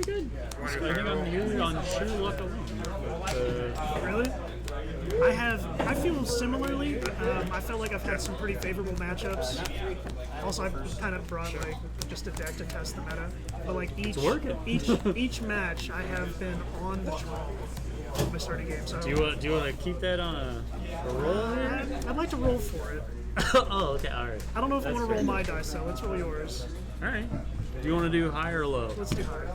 Very good. I think I'm here on sheer luck alone. Really? I feel similarly. I felt like I've had some pretty favorable matchups. Also, I've kind of brought like just a deck to test the meta. But like each match, I have been on the draw of my starting game. So do you want to keep that on a roll here? I'd like to roll for it. Oh, okay, all right. I don't know if I want to roll my dice, so let's roll yours. All right. Do you want to do high or low? Let's do high.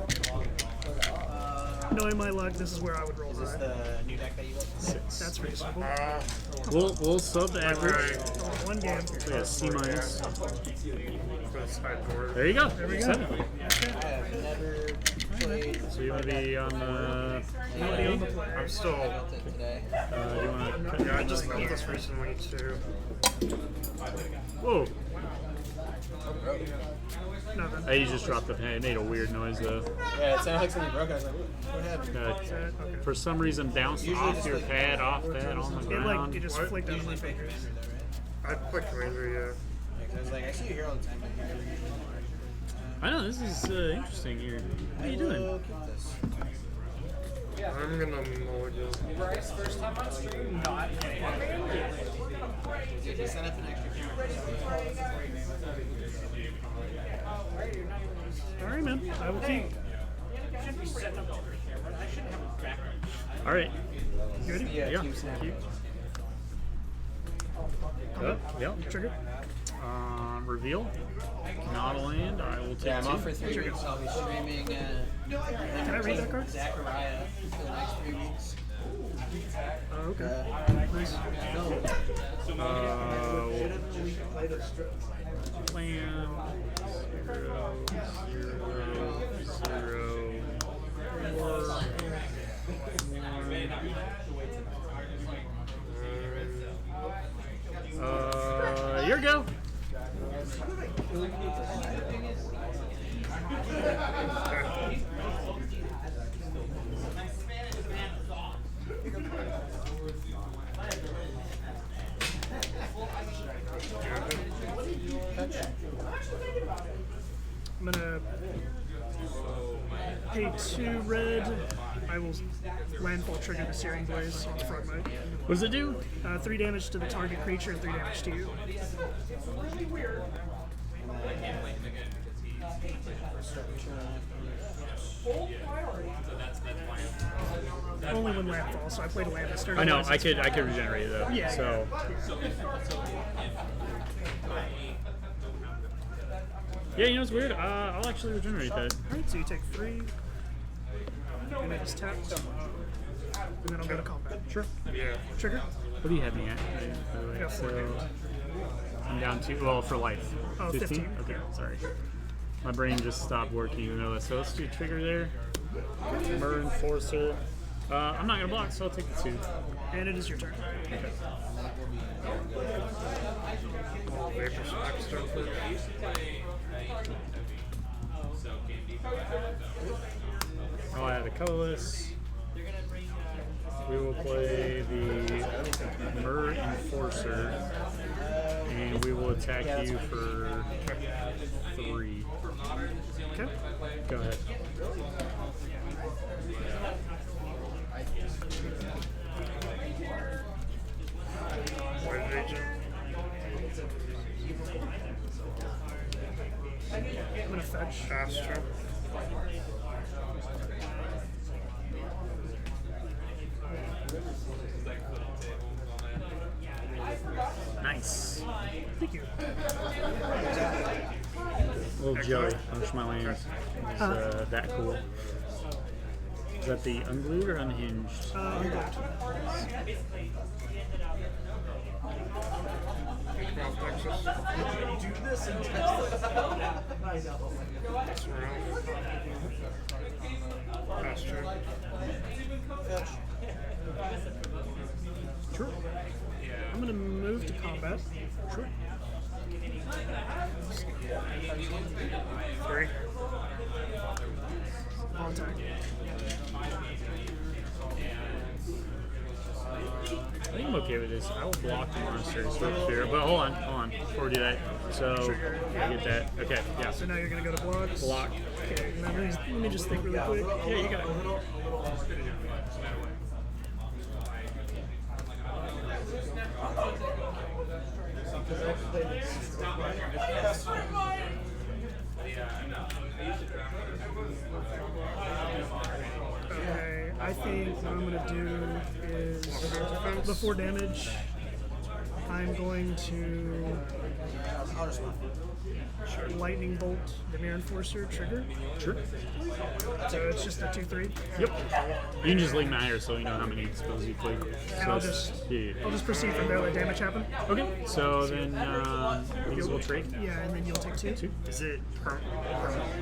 Knowing my luck, this is where I would roll high. Is this the new deck that you like? 6. That's reasonable. We'll sub the average. One game. Yeah, C minus. Sideboard. There you go. There we go. 7. I have never played. So you want to be on the. Nobody on the play. I'm still. I built it today. Do you want to cut? Yeah, I just built this recently too. Whoa! Nothing. Hey, you just dropped the pen. It made a weird noise though. Yeah, it sounded like something broke. I was like, what happened? Okay. For some reason, bounced off your pad, off that, on the It ground. like it just flicked out of my Usually play fingers. Commander though, right? I play Commander, yeah. I was like, I see you here all the time, but you never usually I know this is interesting here. What are you doing? Look at this. I'm gonna mulligan. Bryce, first time on stream, not Did you set up an extra camera? Alright, man. I will keep. All right. You ready? Yeah, Yeah. keep snapping. Yep. Trigger. Reveal. Not a land. I will take Yeah, I'm 2. off for 3 weeks. I'll be streaming. Can I read that card? Zachariah for the next 3 weeks. Oh, okay. Nice. Plan 0, 0, 0, 1. Here we go. I'm gonna pay 2 red. I will landfall trigger the Searing Blaze on Frogmite. What does it do? 3 damage to the target creature and 3 damage to you. Only when landfall, so I played a land that started. I know. I could regenerate it though. Yeah. So. Yeah, you know what's weird? I'll actually regenerate that. Alright, so you take 3. And I just tap. And then I'll go to combat. Sure. Yeah. Trigger. What do you have me at? By the way? Yeah, So I'm down to for life. Oh, 15. Okay, sorry. My brain just stopped working even though. So let's do trigger there. Murder Enforcer. I'm not gonna block, so I'll take the 2. And it is your turn. Okay. Vapor Smack start first. I'll add a colorless. We will play the Murder Enforcer, and we will attack you for 3. Okay. Go ahead. White Agent. I'm gonna fetch. Astro. Nice. Thank you. Little jelly. Punch my lands. Is that cool? Is that the unglued or unhinged? Texas. Do this in Texas. Astro. Sure. I'm gonna move to combat. Sure. 3. All attack. I think I'm okay with this. I will block the monsters for fear. But hold on. Before we do that. So, I get that. Okay, yeah. So now you're gonna go to blocks. Block. Okay, now let me just think really quick. Yeah, you got it. Okay, I think what I'm gonna do is before damage, I'm going to I'll respond. lightning bolt the Mirror Enforcer trigger. Sure. So it's just a 2/3. Yep. You can just leave my here so you know how many spells you play. And I'll just proceed from there, let damage happen. Okay, so then these will trade. Yeah, and then you'll take 2. Is it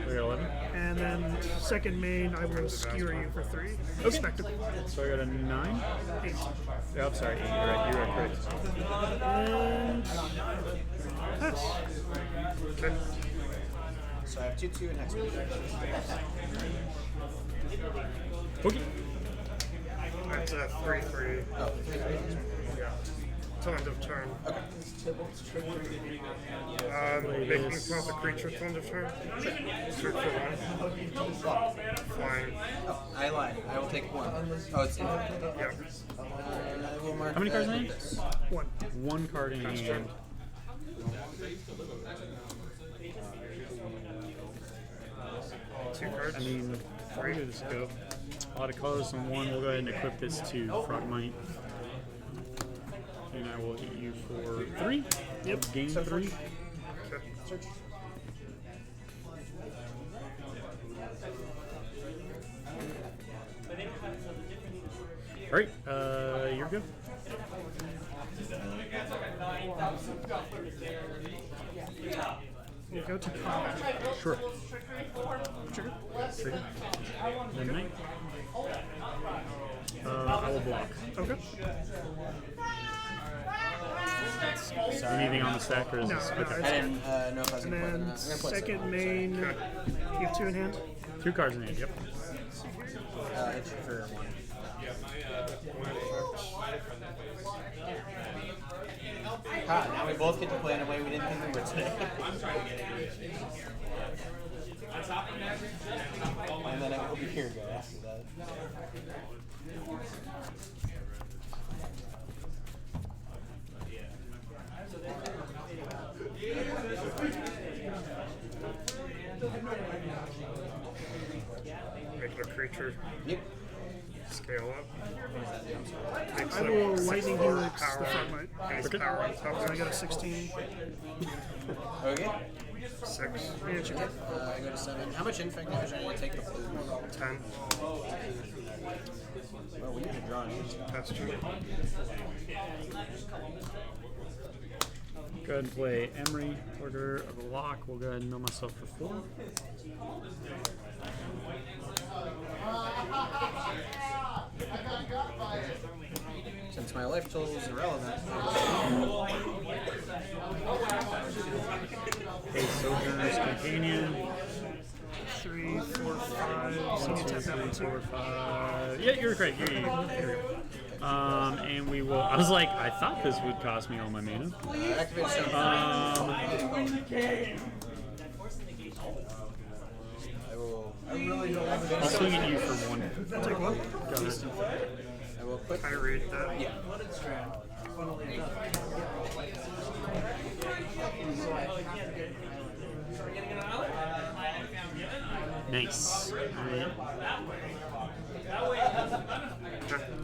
We got 11. And then second main, I will skewer you for 3. Respectable. So I got a 9. 8. Yeah, I'm sorry, 8. You're right, correct. And pass. okay? So I have 2/2 and Hex. Okay. That's a 3/3. Oh, Yeah. Till end of turn. Making pop a creature till end of turn. Search for 1. Flying. I lied. I will take 1. Oh, it's Infect. Yeah. I will mark How many cards in hand? this. 1. 1 card in hand. 2 cards. I mean, where did this go? A lot of colors on 1. We'll go ahead and equip this to Frogmite. And I will hit you for 3. Yep. Gain 3. Okay. Alright, you're good. You go to combat. Sure. Trigger. Trigger. Then night. I will block. Okay. Anything on the stack or is No, this? no, Okay. I didn't know if I was And going to play it or then not. I'm going to play second main, you have 2 in hand. 2 cards in hand, yep. It's for 1. Ha, now we both get to play in a way we didn't think we would today. And then I will be here go after that. Make it a creature. Yep. Scale up. Makes I them will 6 lightning power, helix the front light. Base power on top So I of got a 16. Okay. 6. Yeah, it's your turn. I go to 7. How much infect damage do I need to take the blue? 10. Well, we need to draw an That's true. Go ahead and play Emery, Order of the Lock. We'll go ahead and mill myself for 4. Since my life total is irrelevant. Okay, Sojourner's Companion. 3, 4, 5. So you tap that one 4, too. 5. Yeah, you're correct. You're and we will. I was like, I thought this would cost me all my mana. Activate stone. I will. I'll swing at you for 1. Take 1. Go ahead. I will put. I read that. Yeah. Nice. Alright.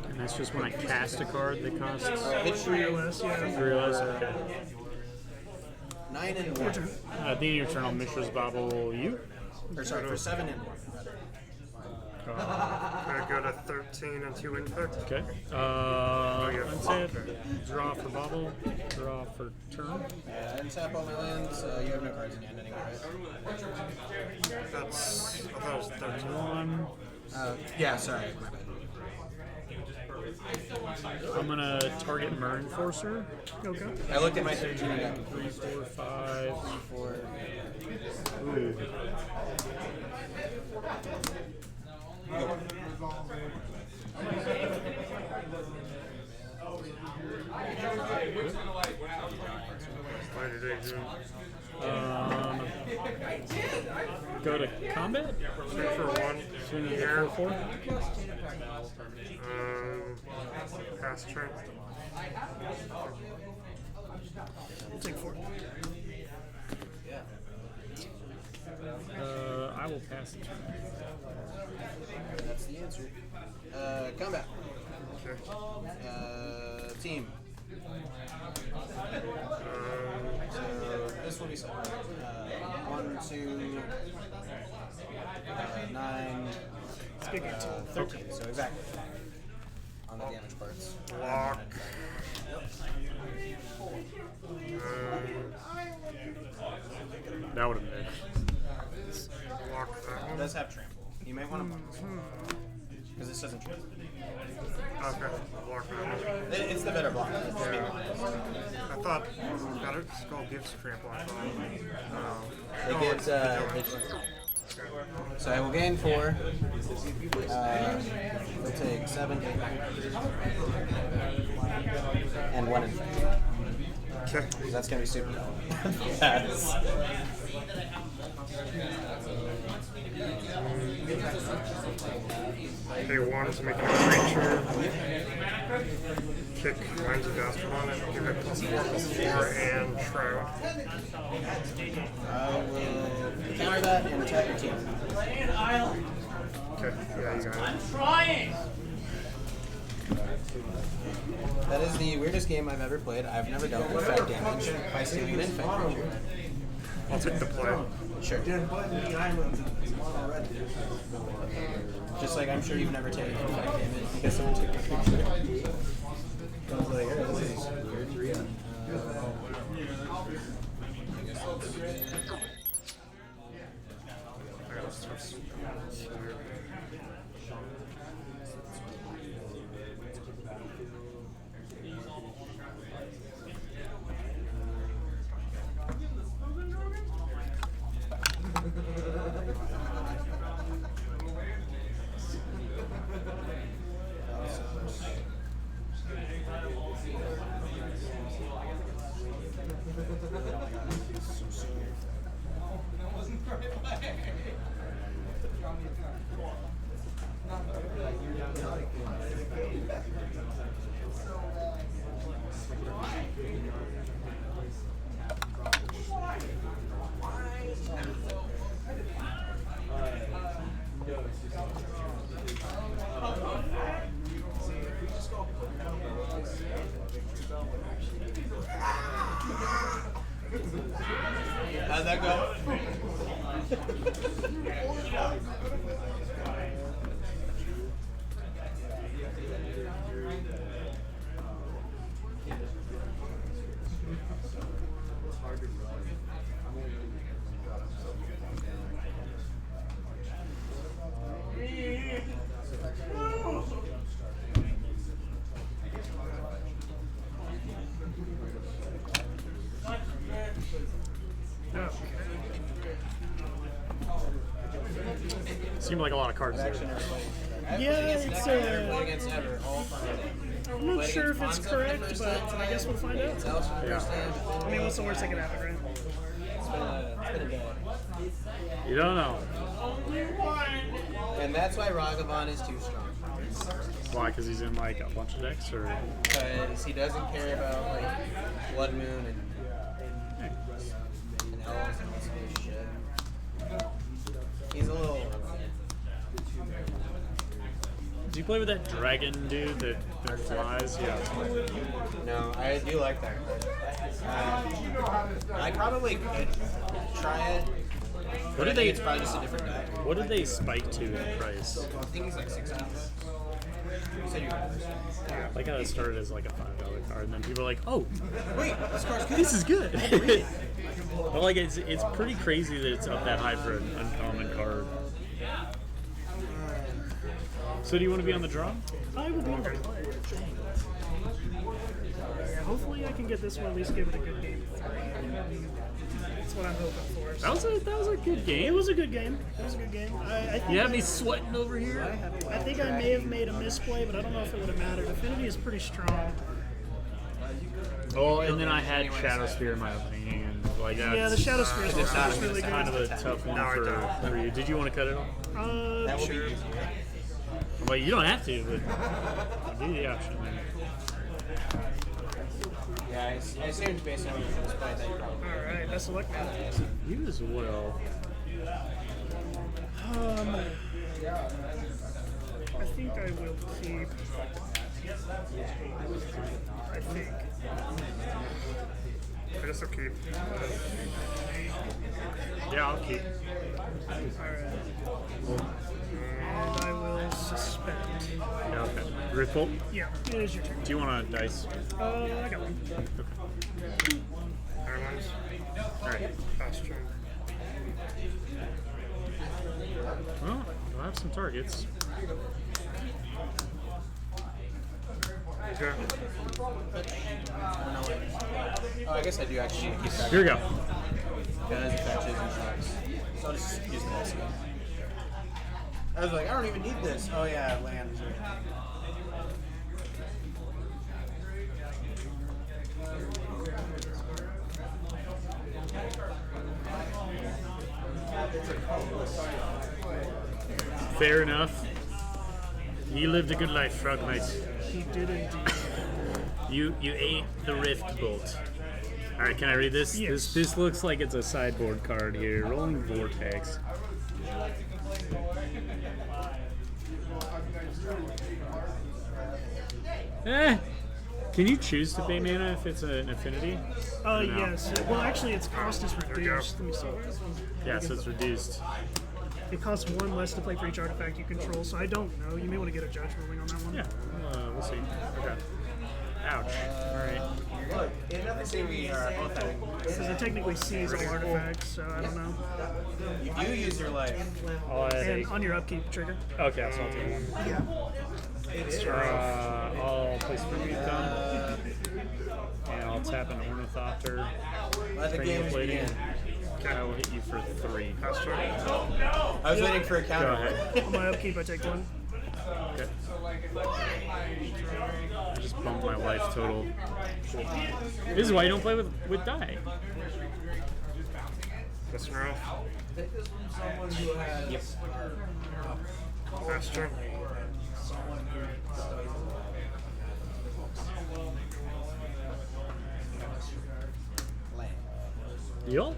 And that's just when I cast a card that costs Hit 3 or less, yeah. 3 or less. Okay. 9 and 1. At the end of your turn, I'll Mishra's Bobble you. Or sorry, for 7 and 1. I go to 13 and 2 infect. Okay. yeah. That's it. Draw for Bobble. Draw for turn. Untap all my lands. You have no cards in hand anyway, right? That's. I thought it was 13. 1. Yeah, sorry. My bad. I'm gonna target Mirror Enforcer. Okay. I looked at my 13 and got confused. 3, 4, 5. 4. Ooh. Play today, June. Go to combat? Search for 1. Soon as Here. 4/4? Pass turn. I'll take 4. I will pass the turn. That's the answer. Combat. Okay. Team. So this will be set. 1, 2, 9, 13. So exactly. On the damage parts. Block. That would have been it. Block that It one. does have trample. You might want to block this one. Because this doesn't trample. Okay. Block that one. It's the better block. Just being honest. I thought Better Skull gives trample. I thought. It gives, so I will gain 4. We'll take 7. And 1 infect. Okay. That's going to be super helpful. Yes. Pay 1 to make a creature. Kick Minds of Bastard on it. Give it +4/+4 and Shroud. I will counter that and attack your team. Okay. Yeah, you got it. Trying! That is the weirdest game I've ever played. I've never dealt with effect damage by stealing an infect creature. I'll take the play. Sure. Just like I'm sure you've never taken infect damage because someone took your creature. I was like, "Oh, this is weird." I gotta switch. How'd that go? Seemed like a lot of cards there. Yeah, it's Played against ever, all fun. I'm not sure if it's correct, but I guess we'll find out. Yeah. I mean, what's the worst that can happen, right? It's been a day. You don't know. And that's why Ragavan is too strong. Why? Because he's in like a bunch of decks, or Because he doesn't care about like Blood Moon and elves and all this shit. He's a little. do you play with that dragon dude that flies? Yeah. No, I do like that card. I probably could try it. What did I think they? It's probably just a different deck. What did they spike to in price? I think he's like 16. You said you're Like how it started as like a $5 card, and then people are like, "Oh, Wait, this card's good. this is good." But like, it's pretty crazy that it's up that high for an uncommon card. So do you want to be on the draw? I would be on the play. Yeah, hopefully I can get this one, at least give it a good game. That's what I'm hoping for. That was a good It game. was a good game. It was a good game. I think You had me sweating over here. I think I may have made a misplay, but I don't know if it would have mattered. Affinity is pretty strong. Oh, and then I had Shadow Spear in my opening hand. Like that's, Yeah, the Shadow Spear is also just really kind of good. a tough one for you. Did you want to cut it off? That will Sure. be easier. Well, you don't have to, but I'll give you the option. Man. Yeah, I assumed based on your display that you probably. Alright, best of luck. You as well. I think I will keep. I think. I guess I'll keep. Yeah, I'll keep. Alright. And I will suspend. Yeah, okay. Ripple. Yeah, it is your turn. Do you want a dice? I got one. Airlines. Alright. Bastion. Well, you'll have some targets. Okay. Oh, I guess I do actually keep that. Here we go. Because it fetches and sharks. So I'll just use this. I was like, I don't even need this. Oh yeah, land. Fair enough. You lived a good life, Frog Knight. He did indeed. You ate the Rift Bolt. Alright, can I read this? Yes. This looks like it's a sideboard card here. Rolling Vortex. Can you choose to pay mana if it's an affinity? Or no? Yes. Well, actually, its cost is reduced. Let me see. Yeah, so it's reduced. It costs 1 less to play for each artifact you control, so I don't know. You may want to get a judge ruling on that one. Yeah, we'll see. Okay. Ouch. Alright. I see we are both having. Because it technically sees all artifacts, so I don't know. You do use your life. I'll add And 8. on your upkeep trigger. Okay, so I'll take one. Yeah. I'll place Ruby Thumb. And I'll tap an Ornithopter. Let the game begin. I will hit you for 3. Bastion. I was waiting for a Go counter. ahead. On my upkeep, I take 1. Okay. I just bumped my life total. This is why you don't play with die. Listen, Ralph. Yep. Bastion. Land. Yup.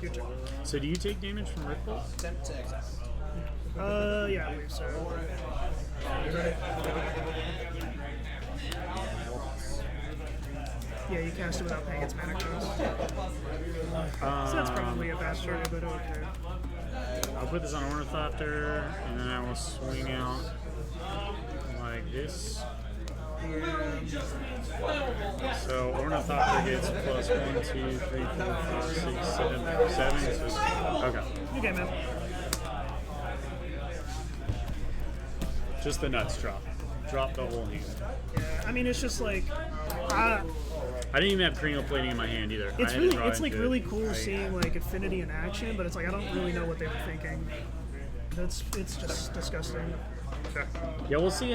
Your turn. So do you take damage from Rift Bolt? Attempt to exile. Yeah, I believe so. Yeah, you cast it without paying its mana cost. So that's probably a bad trigger, but okay. I'll put this on Ornithopter, and then I will swing out like this. So Ornithopter gets plus 1, 2, 3, 4, 5, 6, 7, 7. Okay. Okay, man. Just the nuts drop. Drop the whole hand. Yeah, I mean, it's just like, I didn't even have cranial plating in my hand either. it's I had to really, draw it's like into really it. cool seeing like Affinity in action, but it's like I don't really know what they were thinking. It's just disgusting. Yeah, we'll see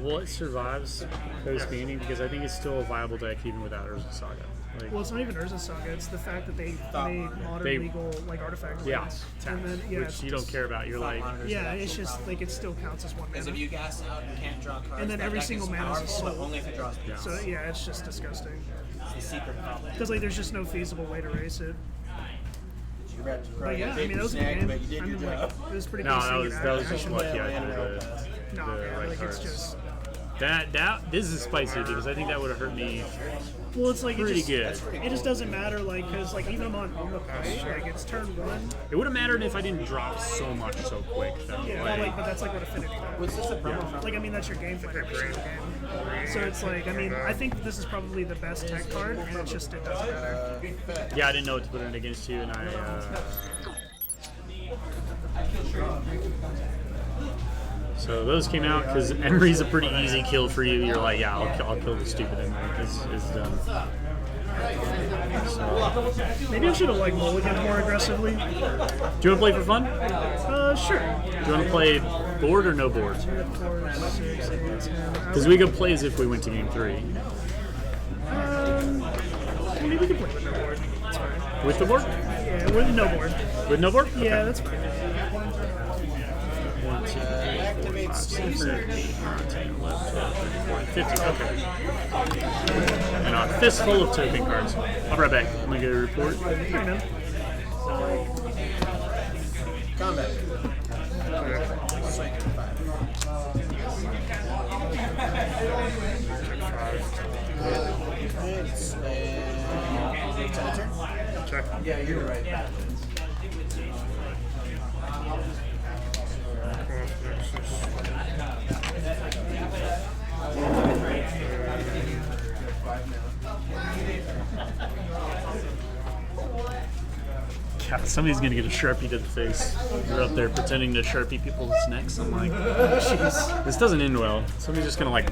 what survives post-banning because I think it's still a viable deck even without Urza Saga. Like, Well, it's not even Urza Saga. It's the fact that they made modern They- legal like artifact yeah, lands. tapped, And then yeah, which it's you don't just- care about. You're like, Yeah, it's just like it still counts as 1 Because if mana. you gas out, you can't draw cards. And then That every deck single mana is a powerful, but soul. only if it draws spells. So yeah, it's just disgusting. It's the secret problem. Because like there's just no feasible way to race it. But yeah, I mean that was a good game. But you did I your mean, like, job. it was pretty no, cool that seeing was it that was in just action. lucky. I Yeah, drew yeah, the No, man, right like cards. it's just. That this is spicy because I think that would have hurt me Well, it's like pretty it just, good. It just doesn't matter, like, because like even on the play, like it's turn 1. It would have mattered if I didn't drop so much so quick. Though. Yeah, Like, but that's like what Affinity does. What's this a promo from? Like I mean that's your game plan every single game. So it's like I mean I think this is probably the best tech card, and it's just it doesn't matter. yeah, I didn't know what to put in against you, and I. So those came out because Emery's a pretty easy kill for you. You're like, yeah, I'll kill the stupid Emery. It's done. So, Maybe I should have like mulliganed more aggressively. do you want to play for fun? Sure. Do you want to play Board or no board? 2, 4, 6, 8, 10. Because we could play as if we went to game 3. Maybe we can play with no board. That's fine. With the board? Yeah, with no board. With no board? Yeah, that's fine. 1, 2, 3, 4, 5, 6, 7, 8, 9, 10, 11, 12, 13, 14, 15. Okay. And a fistful of token cards. I'll be right back. I'm going to get a report. Fair enough. Combat. Check. Yeah, you're right. God, somebody's going to get a Sharpie to the face. They're up there pretending to Sharpie people's necks. I'm like, jeez. This doesn't end well. Somebody's just going to like...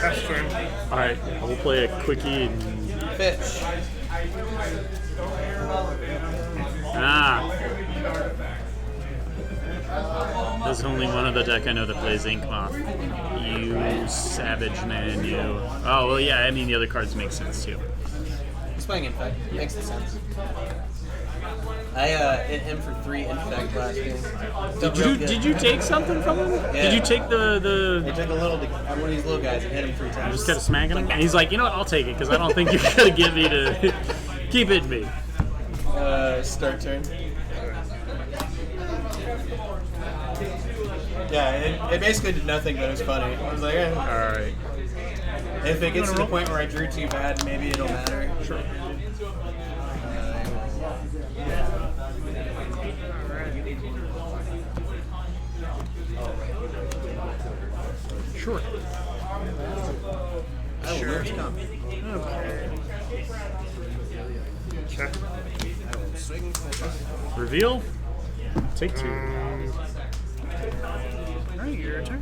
Pass turn. Alright, we'll play a quickie and... Fitch. Ah! There's only one of the deck I know that plays Ink Moth. You savage man, you. Oh, well, yeah, I mean, the other cards make sense too. He's playing Infect. Makes sense. I hit him for 3 Infect last game. Did you take something from him? Yeah. Did you take I the took a little, one of these little guys and hit him 3 times. just kept smacking him? And he's like, you know what, I'll take it, because I don't think you're going to get me to keep hitting me. Start turn. Yeah, it basically did nothing, but it was funny. I was like, eh. Alright. If it gets to the point where I drew too bad, maybe it'll matter. Sure. Sure. I will move to comp. Okay. Check. I will swing for 5. Reveal. Take 2. Alright, your turn.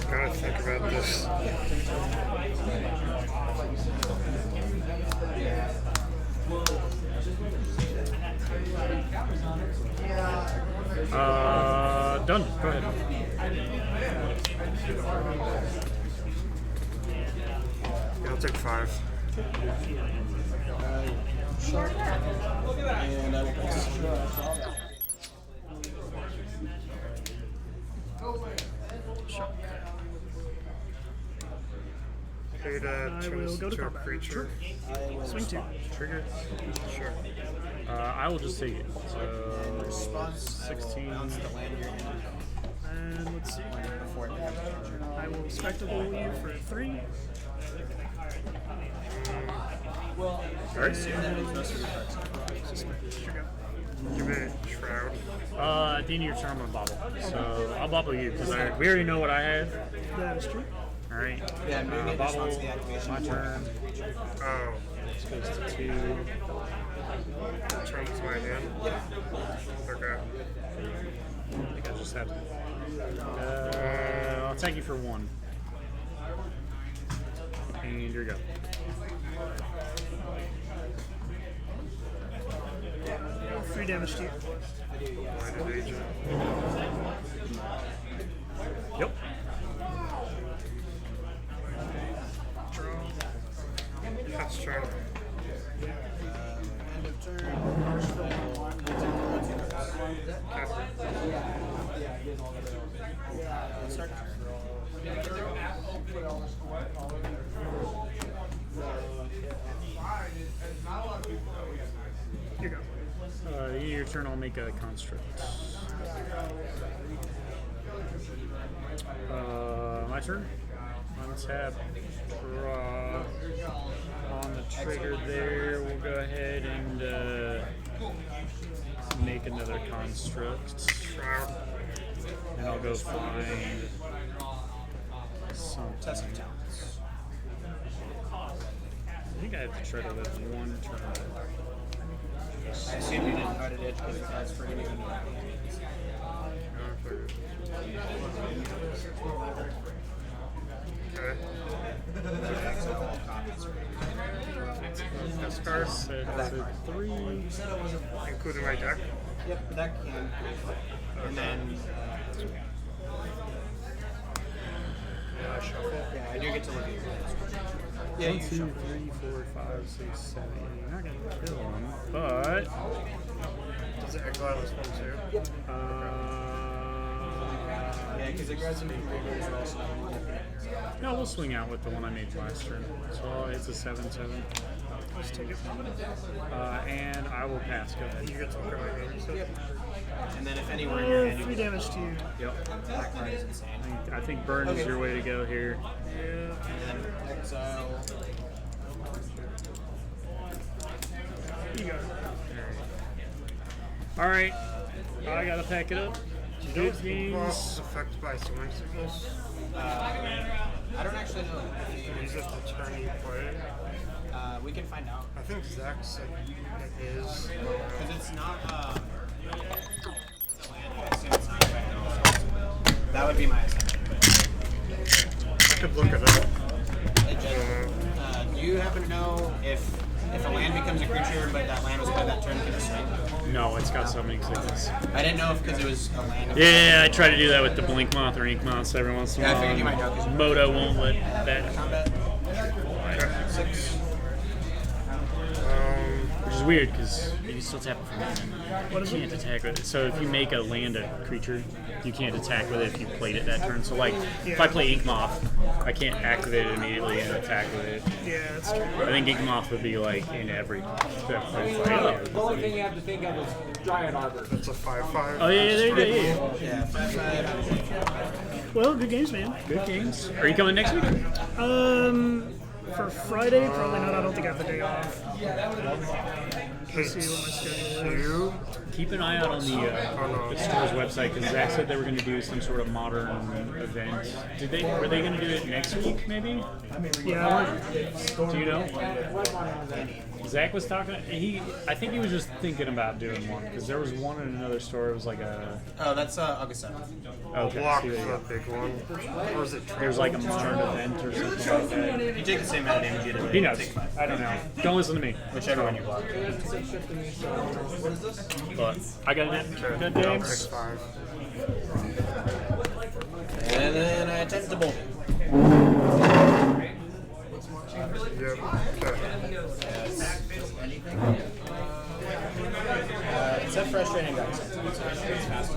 Gotta think about this. Done. Go ahead. Yeah, I'll take 5. And I will pass. Pay to I turn will this go to into a combat. creature. Swing 2. Trigger. Sure. I will just take it. So, Response. 16. Bounce the land you're in And let's see. before it becomes a creature. I will spectacle you for 3. Alright. That means most of your cards. Give it a shroud. At the end of your turn, I'm going to bobble. So, I'll bobble you, because we already know what I have. That is true. Alright. Yeah, I'm doing it Bobble. response to the activation. My turn. Oh, This goes to 2. turn to my hand. Okay. I think I just have I'll attack you for 1. And here you go. Three damage to you. Blinded agent. Yep. Pass turn. End of turn. Start turn. Here you go. At the end of your turn, I'll make a construct. My turn. Untap, draw. On the trigger there, we'll go ahead and make another construct. Shroud. And I'll go find something. Test of talents. I think I have to try to live 1 turn. I assume you didn't hard edge because it has for anything. Okay. Except all copies. Discard. So 3. Including my deck. Yep, that can. And then, Yeah, shuffle. yeah, I do get to look at your list. Yeah, 1, you 2, shuffle. 3, 4, 5, 6, 7, 8. You're not gonna kill him, but Does it exile this one too? Yeah, because it grabs him from graveyard as well, so that one won't be. no, we'll swing out with the one I made last turn. So it's a 7/7, Just take it. and I will pass. Go ahead. You get to look at my hand, you said? Yep. And then if anywhere in your hand, 3 damage to you. Yep. that card is insane. I think burn is Okay. your way to go here. Yeah. And then exile. You got it. All right, I gotta pack it up. You Good know games. is affected by summoning sickness? I don't actually know. You can use it the turn you play. We can find out. I think Zach said it is. Because it's not, it's a land. I assume it's not right now. That would be my assumption. I could look it up. Hey, Jedd, do you happen to know if a land becomes a creature, but that land was played that turn, can it swing? No, it's got summoning sickness. I didn't know if because it was a land. Yeah, I try to do that with the blink moth or ink moths every once in a Yeah, I while. figured you might know 'cause- Moto won't let that, Combat. 6. which is weird because you can still tap it from that. What You is can't it? attack with it. So if you make a land a creature, you can't attack with it if you played it that turn. So like, if I play ink moth, I can't activate it immediately and attack with it. Yeah, that's true. I think ink moth would be like in every. The only thing you have to think of is Giant Arbor. It's a 5/5. Oh yeah, there you go. Yeah. Yeah, 5/5. Well, good games, man. Good games. Are you coming next week? For Friday, probably not. I don't think I have the day off. Let's see what my schedule is. You? Keep an eye out on the store's website because Zach said they were going to do some sort of modern event. Were they going to do it next week? Maybe. Yeah, Do you know? Zach was talking. I think he was just thinking about doing one because there was one in another store. It was like a. Oh, that's August 7th. Okay. Block see, is there you a go. big one. Or is it There's like a modern event or something like that. You take the same amount of damage either way. He knows. Take 5. I don't know. Don't listen to me. Whichever one you block. But I got it. Good I'll games. take 5. And then I attempt to bolt. Yep. Okay. It's a frustrating guy. It's fast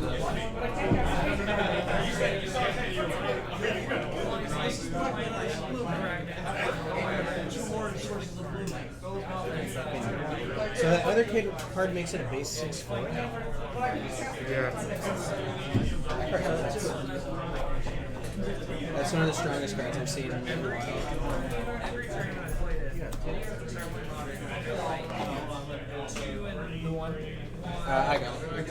So that other card makes it a base 6/4. Yeah. That's one of the strongest cards I've seen in a while. I got it.